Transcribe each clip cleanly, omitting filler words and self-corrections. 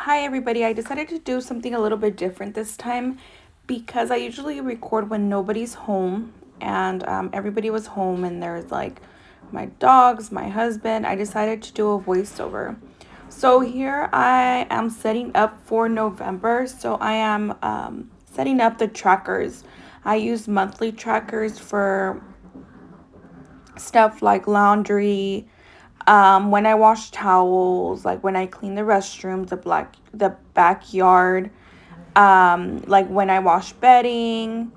Hi everybody, I decided to do something a little bit different this time because I usually record when nobody's home and everybody was home and there's like my dogs, my husband. I decided to do a voiceover. So here I am setting up for November. So I am setting up the trackers. I use monthly trackers for stuff like laundry, when I wash towels, like when I clean the restrooms, the backyard, like when I wash bedding,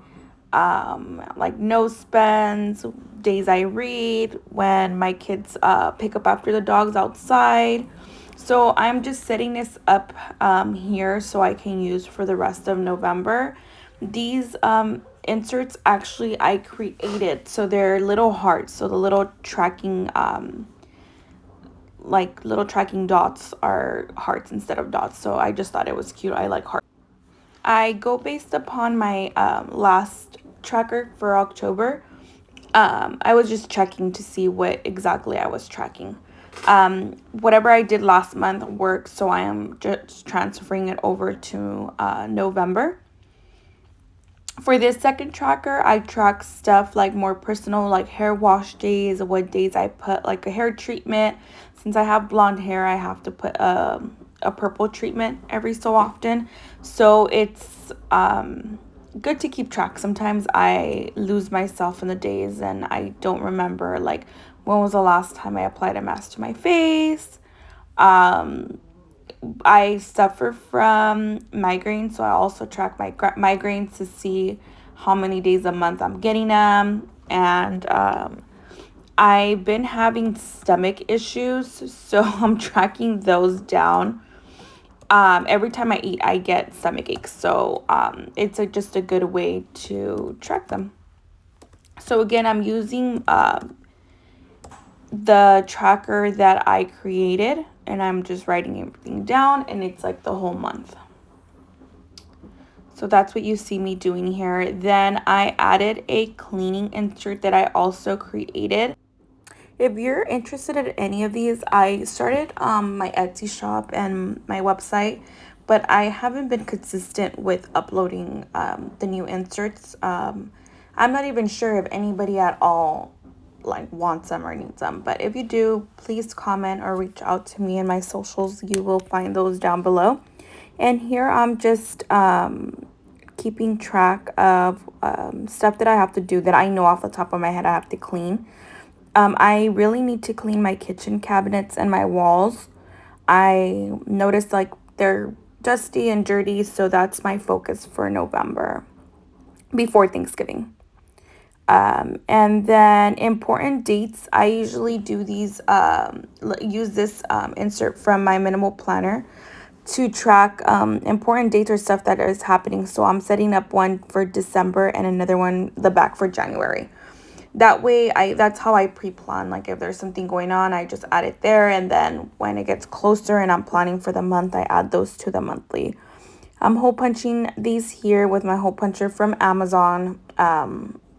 like no spends, days I read, when my kids pick up after the dogs outside. So I'm just setting this up here so I can use for the rest of November. These inserts actually I created, so they're little hearts, so the little tracking like little tracking dots are hearts instead of dots. So I just thought it was cute. I like hearts. I go based upon my last tracker for October. I was just checking to see what exactly I was tracking. Whatever I did last month worked, so I am just transferring it over to November. For this second tracker, I track stuff like more personal, like hair wash days, what days I put like a hair treatment. Since I have blonde hair, I have to put a purple treatment every so often. So it's good to keep track. Sometimes I lose myself in the days and I don't remember like when was the last time I applied a mask to my face. Um, I suffer from migraines, so I also track my migraines to see how many days a month I'm getting them. And I've been having stomach issues, so I'm tracking those down. Every time I eat, I get stomach aches, so it's just a good way to track them. So again, I'm using the tracker that I created, and I'm just writing everything down, and it's like the whole month. So that's what you see me doing here. Then I added a cleaning insert that I also created. If you're interested in any of these, I started my Etsy shop and my website, but I haven't been consistent with uploading the new inserts. I'm not even sure if anybody at all like wants them or needs them, but if you do, please comment or reach out to me in my socials. You will find those down below. And here I'm just keeping track of stuff that I have to do that I know off the top of my head I have to clean. I really need to clean my kitchen cabinets and my walls. I noticed like they're dusty and dirty, so that's my focus for November before Thanksgiving. And then important dates, I usually do these, use this insert from my minimal planner to track important dates or stuff that is happening. So I'm setting up one for December and another one, the back for January. That way, that's how I pre-plan. Like if there's something going on, I just add it there. And then when it gets closer and I'm planning for the month, I add those to the monthly. I'm hole punching these here with my hole puncher from Amazon.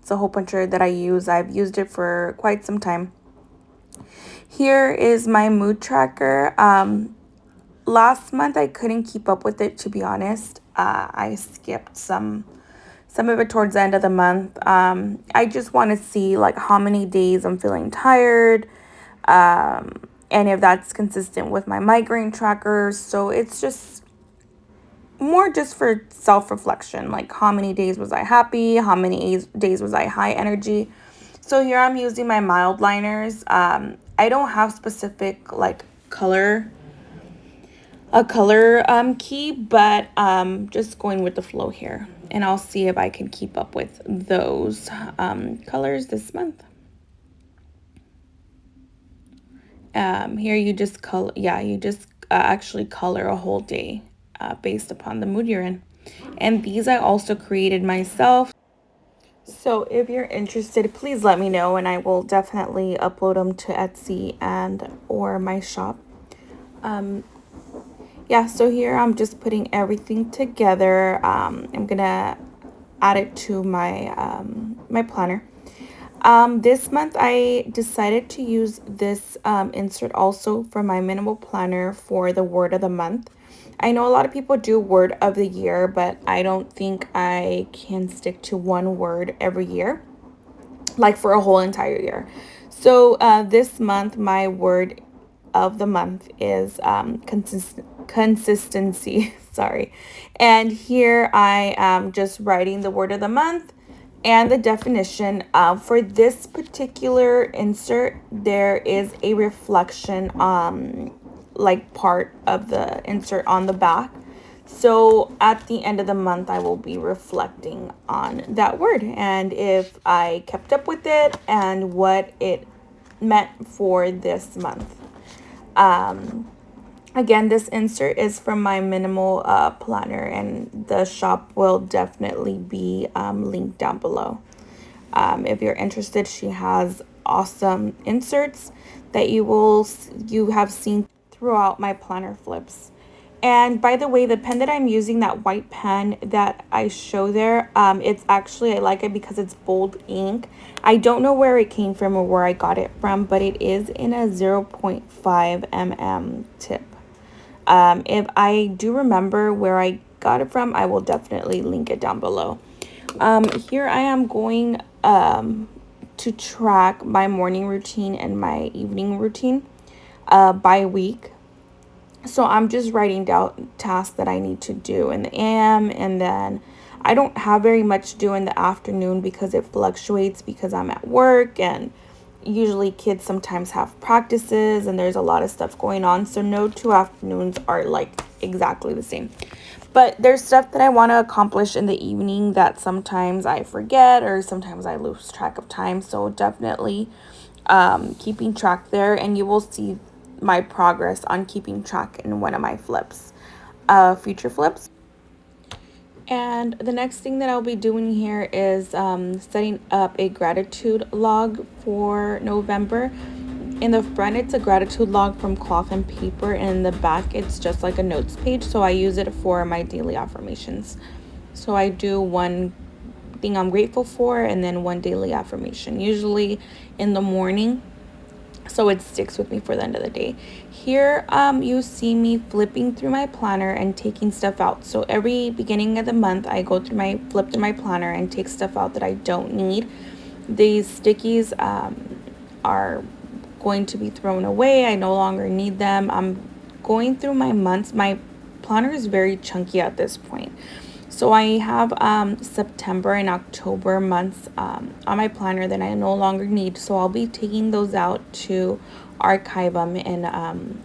It's a hole puncher that I use. I've used it for quite some time. Here is my mood tracker. Last month I couldn't keep up with it, to be honest. I skipped some of it towards the end of the month. I just want to see like how many days I'm feeling tired, and if that's consistent with my migraine trackers. So it's just more just for self-reflection, like how many days was I happy, how many days was I high energy. So here I'm using my mild liners. I don't have specific like color key, but just going with the flow here, and I'll see if I can keep up with those colors this month. Here you just color, yeah, you just actually color a whole day based upon the mood you're in. And these I also created myself. So if you're interested, please let me know and I will definitely upload them to Etsy and or my shop. Yeah, so here I'm just putting everything together. I'm gonna add it to my planner. This month I decided to use this insert also for my minimal planner for the word of the month. I know a lot of people do word of the year, but I don't think I can stick to one word every year, like for a whole entire year. So this month, my word of the month is consistency. Sorry. And here I am just writing the word of the month and the definition. For this particular insert, there is a reflection like part of the insert on the back. So at the end of the month, I will be reflecting on that word and if I kept up with it and what it meant for this month. Again, this insert is from my minimal planner, and the shop will definitely be linked down below. If you're interested, she has awesome inserts that you have seen throughout my planner flips. And by the way, the pen that I'm using, that white pen that I show there, it's actually, I like it because it's bold ink. I don't know where it came from or where I got it from, but it is in a 0.5 mm tip. If I do remember where I got it from, I will definitely link it down below. Here I am going to track my morning routine and my evening routine by week. So I'm just writing down tasks that I need to do in the AM, and then I don't have very much to do in the afternoon because it fluctuates because I'm at work, and usually kids sometimes have practices and there's a lot of stuff going on. So no two afternoons are like exactly the same. But there's stuff that I want to accomplish in the evening that sometimes I forget or sometimes I lose track of time. So definitely keeping track there, and you will see my progress on keeping track in one of my flips, future flips. And the next thing that I'll be doing here is setting up a gratitude log for November. In the front, it's a gratitude log from cloth and paper, and in the back, it's just like a notes page. So I use it for my daily affirmations. So I do one thing I'm grateful for and then one daily affirmation, usually in the morning, so it sticks with me for the end of the day. Here you see me flipping through my planner and taking stuff out. So every beginning of the month, I go through flip through my planner and take stuff out that I don't need. These stickies are going to be thrown away. I no longer need them. I'm going through my months. My planner is very chunky at this point. So I have September and October months on my planner that I no longer need. So I'll be taking those out to archive them in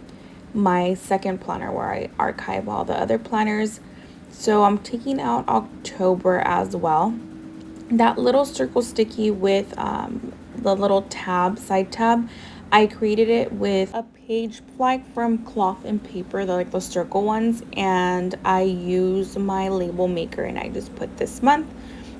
my second planner where I archive all the other planners. So I'm taking out October as well. That little circle sticky with the little tab, side tab, I created it with a page flag from cloth and paper, like the circle ones, and I use my label maker and I just put this month,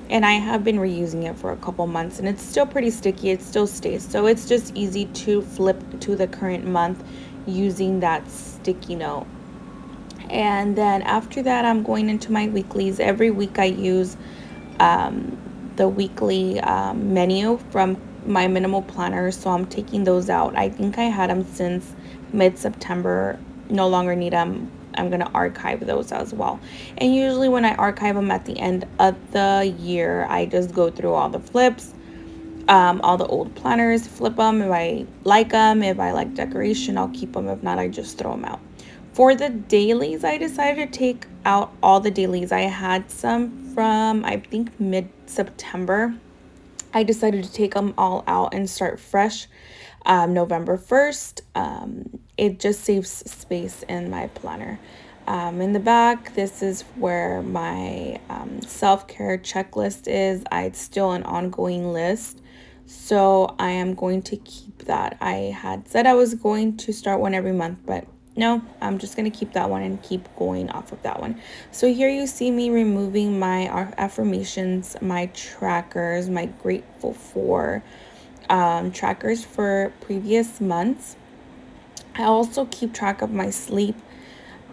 and I have been reusing it for a couple months and it's still pretty sticky. It still stays, so it's just easy to flip to the current month using that sticky note. And then after that, I'm going into my weeklies. Every week I use the weekly menu from my minimal planner, so I'm taking those out. I think I had them since mid-September, no longer need them. I'm going to archive those as well. And usually when I archive them at the end of the year, I just go through all the flips, all the old planners, flip them. If I like them, if I like decoration, I'll keep them. If not, I just throw them out. For the dailies, I decided to take out all the dailies. I had some from, I think, mid-September. I decided to take them all out and start fresh November 1st. It just saves space in my planner. In the back, this is where my self-care checklist is. It's still an ongoing list, so I am going to keep that. I had said I was going to start one every month, but no, I'm just going to keep that one and keep going off of that one. So here you see me removing my affirmations, my trackers, my grateful for trackers for previous months. I also keep track of my sleep,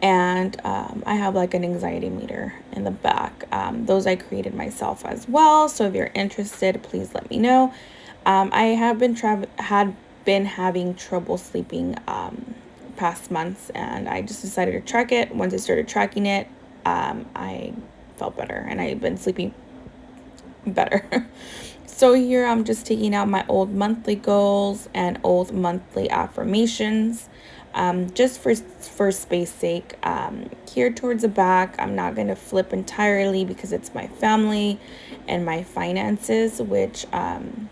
and I have like an anxiety meter in the back. Those I created myself as well. So if you're interested, please let me know. I have been having trouble sleeping past months, and I just decided to track it. Once I started tracking it, I felt better and I've been sleeping better. So here I'm just taking out my old monthly goals and old monthly affirmations, just for space sake. Here towards the back, I'm not going to flip entirely because it's my family and my finances, which I'm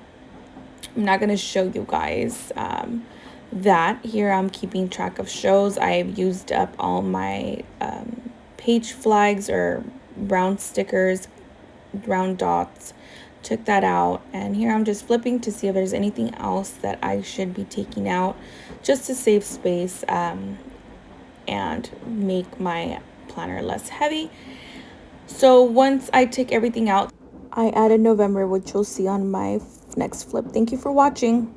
not going to show you guys that. Here I'm keeping track of shows. I've used up all my page flags or round stickers, round dots, took that out, and here I'm just flipping to see if there's anything else that I should be taking out just to save space and make my planner less heavy. So once I take everything out, I added November, which you'll see on my next flip. Thank you for watching.